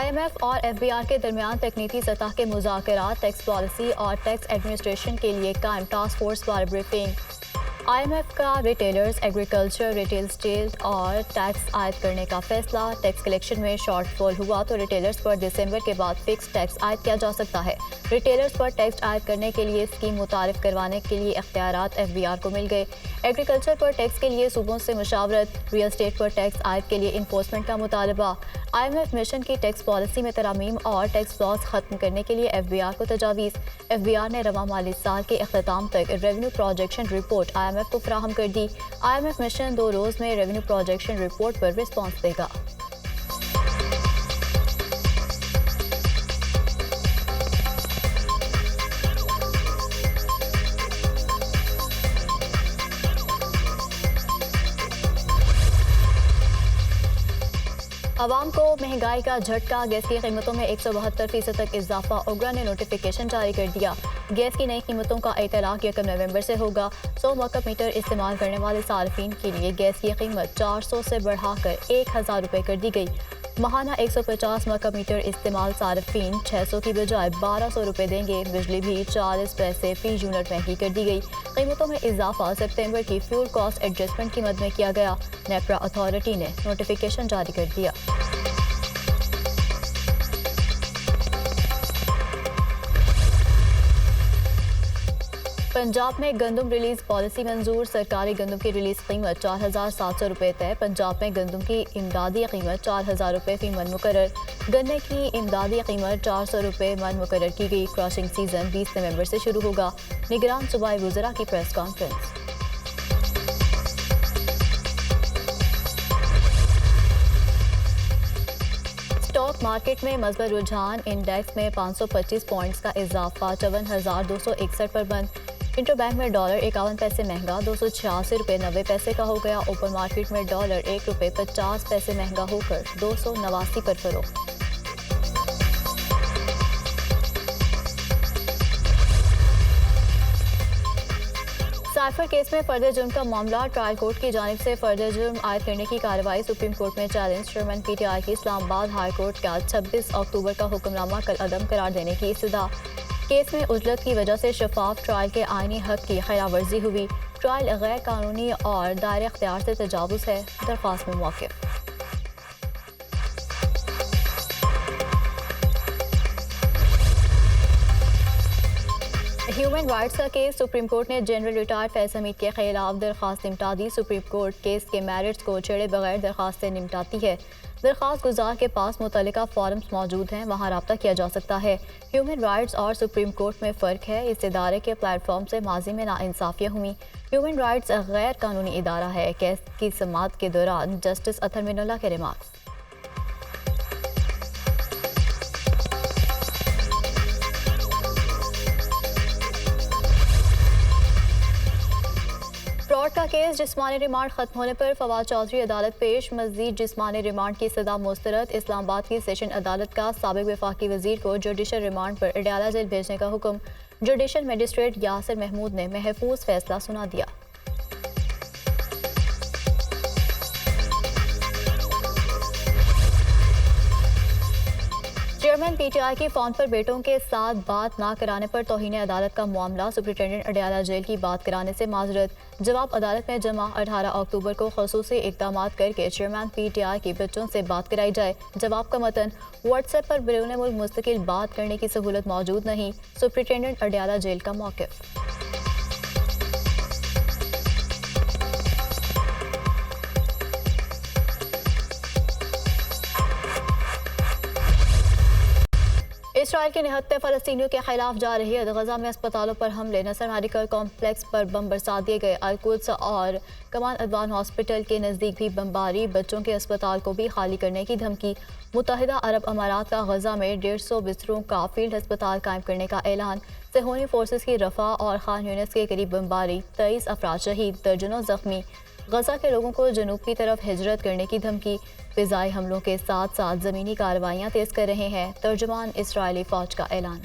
IMF اور FBR کے درمیان تکنیکی سطح کے مذاکرات، ٹیکس پالیسی اور ٹیکس ایڈمنسٹریشن کے لیے قائم ٹاسک فورس پر بریفنگ۔ IMF کا ریٹیلرز، ایگریکلچر، ریٹیل اسٹیل اور ٹیکس عائد کرنے کا فیصلہ۔ ٹیکس کلیکشن میں شارٹ فال ہوا تو ریٹیلرز پر دسمبر کے بعد فکس ٹیکس عائد کیا جا سکتا ہے۔ ریٹیلرز پر ٹیکس عائد کرنے کے لیے اسکیم متعارف کروانے کے لیے اختیارات FBR کو مل گئے۔ ایگریکلچر پر ٹیکس کے لیے صوبوں سے مشاورت، ریئل اسٹیٹ پر ٹیکس عائد کے لیے انفورسمنٹ کا مطالبہ۔ IMF مشن کی ٹیکس پالیسی میں ترامیم اور ٹیکس لاس ختم کرنے کے لیے FBR کو تجاویز۔ FBR نے رواں مالی سال کے اختتام تک ریونیو پروجیکشن رپورٹ IMF کو فراہم کر دی۔ IMF مشن 2 روز میں ریونیو پروجیکشن رپورٹ پر رسپانس دے گا۔ عوام کو مہنگائی کا جھٹکا، گیس کی قیمتوں میں 172% تک اضافہ۔ اوگرا نے نوٹیفیکیشن جاری کر دیا۔ گیس کی نئی قیمتوں کا اطلاق 1 نومبر سے ہوگا۔ 100 مکعب میٹر استعمال کرنے والے صارفین کے لیے گیس کی قیمت 400 سے بڑھا کر 1000 روپے کر دی گئی۔ ماہانہ 150 مکعب میٹر استعمال صارفین 600 کی بجائے 1200 روپے دیں گے۔ بجلی بھی 40 پیسے فی یونٹ مہنگی کر دی گئی۔ قیمتوں میں اضافہ سپتمبر کی فیول کاسٹ ایڈجسٹمنٹ کی مد میں کیا گیا۔ نیپرا اتھارٹی نے نوٹیفیکیشن جاری کر دیا۔ پنجاب میں گندم ریلیز پالیسی منظور، سرکاری گندم کی ریلیز قیمت 4700 روپے طے۔ پنجاب میں گندم کی امدادی قیمت 4000 روپے فی من مقرر۔ گنے کی امدادی قیمت 400 روپے من مقرر کی گئی۔ کراشنگ سیزن 20 نومبر سے شروع ہوگا۔ نگران صوبائی وزراء کی پریس کانفرنس۔ اسٹاک مارکیٹ میں مثبت رجحان، انڈیکس میں 525 پوائنٹس کا اضافہ، 52,261 پر بند۔ انٹر بینک میں ڈالر 51 پیسے مہنگا، 286 روپے 90 پیسے کا ہو گیا۔ اوپن مارکیٹ میں ڈالر 1 روپے 50 پیسے مہنگا ہو کر 289 پر فروخت۔ سائفر کیس میں فرد جرم کا معاملہ، ٹرائل کورٹ کی جانب سے فرد جرم عائد کرنے کی کارروائی سپریم کورٹ میں چیلنج۔ چیئرمین PTI کی اسلام آباد ہائی کورٹ کا 26 اکتوبر کا حکم نامہ کل عدم قرار دینے کی استدعا۔ کیس میں عجلت کی وجہ سے شفاف ٹرائل کے آئینی حق کی خلاف ورزی ہوئی۔ ٹرائل غیر قانونی اور دائرہ اختیار سے تجاوز ہے، درخواست میں موقف۔ ہیومن رائٹس کا کیس، سپریم کورٹ نے جنرل ریٹائرڈ فیض حمید کے خلاف درخواست نمٹا دی۔ سپریم کورٹ کیس کے میرٹس کو چھیڑے بغیر درخواستیں نمٹاتی ہے۔ درخواست گزار کے پاس متعلقہ فارمز موجود ہیں، وہاں رابطہ کیا جا سکتا ہے۔ ہیومن رائٹس اور سپریم کورٹ میں فرق ہے۔ اس ادارے کے پلیٹ فارم سے ماضی میں ناانصافیاں ہوئیں۔ ہیومن رائٹس غیر قانونی ادارہ ہے۔ کیس کی سماعت کے دوران جسٹس اطہر من اللہ کے ریمارکس۔ فراڈ کا کیس، جسمانی ریمانڈ ختم ہونے پر فواد چودھری عدالت پیش، مزید جسمانی ریمانڈ کی سزا مسترد۔ اسلام آباد کی سیشن عدالت کا سابق وفاقی وزیر کو جوڈیشل ریمانڈ پر اڈیالہ جیل بھیجنے کا حکم، جوڈیشل مجسٹریٹ یاسر محمود نے محفوظ فیصلہ سنا دیا۔ چیئرمین PTI کی فون پر بیٹوں کے ساتھ بات نہ کرانے پر توہین عدالت کا معاملہ، سپرنٹینڈنٹ اڈیالہ جیل کی بات کرانے سے معذرت۔ جواب عدالت میں جمع، 18 اکتوبر کو خصوصی اقدامات کر کے چیئرمین PTI کی بچوں سے بات کرائی جائے۔ جواب کا متن، واٹس ایپ پر بیرون ملک مستقل بات کرنے کی سہولت موجود نہیں، سپرنٹینڈنٹ اڈیالہ جیل کا موقف۔ اسرائیل کے نہتے فلسطینیوں کے خلاف جارحیت، غزہ میں اسپتالوں پر حملے، نصر میڈیکل کمپلیکس پر بم برسا دیے گئے، القدس اور کمان ادوان ہاسپٹل کے نزدیک بھی بمباری، بچوں کے اسپتال کو بھی خالی کرنے کی دھمکی۔ متحدہ عرب امارات کا غزہ میں 150 بستروں کا فیلڈ ہسپتال قائم کرنے کا اعلان، صہیونی فورسز کی رفح اور خان یونس کے قریب بمباری، 23 افراد شہید، درجنوں زخمی۔ غزہ کے لوگوں کو جنوب کی طرف ہجرت کرنے کی دھمکی، فضائی حملوں کے ساتھ ساتھ زمینی کارروائیاں تیز کر رہے ہیں، ترجمان اسرائیلی فوج کا اعلان۔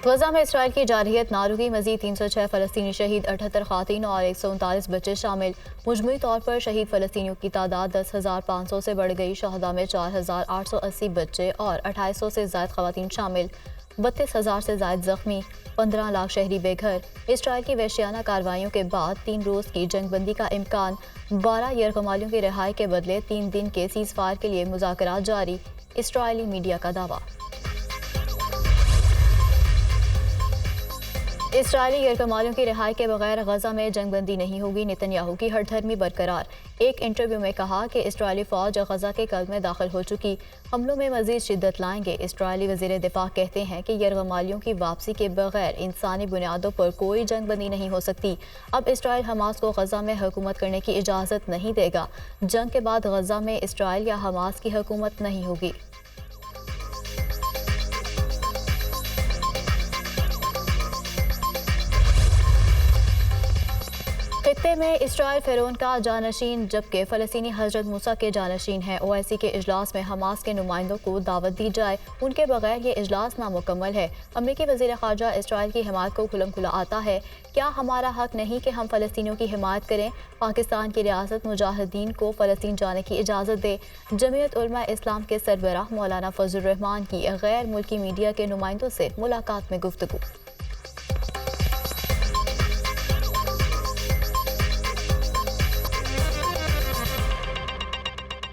غزہ میں اسرائیل کی جارحیت نہ رکی، مزید 306 فلسطینی شہید، 78 خواتین اور 139 بچے شامل۔ مجموعی طور پر شہید فلسطینیوں کی تعداد 10,500 سے بڑھ گئی۔ شہداء میں 4,880 بچے اور 2,800 سے زائد خواتین شامل، 32,000 سے زائد زخمی، 15 لاکھ شہری بے گھر۔ اسرائیل کی وحشیانہ کارروائیوں کے بعد 3 روز کی جنگ بندی کا امکان، 12 یرغمالیوں کی رہائی کے بدلے 3 دن کے سیز فائر کے لیے مذاکرات جاری، اسرائیلی میڈیا کا دعویٰ۔ اسرائیلی یرغمالیوں کی رہائی کے بغیر غزہ میں جنگ بندی نہیں ہوگی، نتن یاہو کی ہٹ دھرمی برقرار۔ ایک انٹرویو میں کہا کہ اسرائیلی فوج غزہ کے قلب میں داخل ہو چکی، حملوں میں مزید شدت لائیں گے۔ اسرائیلی وزیر دفاع کہتے ہیں کہ یرغمالیوں کی واپسی کے بغیر انسانی بنیادوں پر کوئی جنگ بندی نہیں ہو سکتی۔ اب اسرائیل حماس کو غزہ میں حکومت کرنے کی اجازت نہیں دے گا۔ جنگ کے بعد غزہ میں اسرائیل یا حماس کی حکومت نہیں ہوگی۔ خطے میں اسرائیل فرعون کا جانشین جبکہ فلسطینی حضرت موسیٰ کے جانشین ہیں۔ OIC کے اجلاس میں حماس کے نمائندوں کو دعوت دی جائے، ان کے بغیر یہ اجلاس نامکمل ہے۔ امریکی وزیر خارجہ اسرائیل کی حمایت کو کھلم کھلا آتا ہے۔ کیا ہمارا حق نہیں کہ ہم فلسطینیوں کی حمایت کریں؟ پاکستان کی ریاست مجاہدین کو فلسطین جانے کی اجازت دے۔ جمعیت علماء اسلام کے سربراہ مولانا فضل الرحمان کی غیر ملکی میڈیا کے نمائندوں سے ملاقات میں گفتگو۔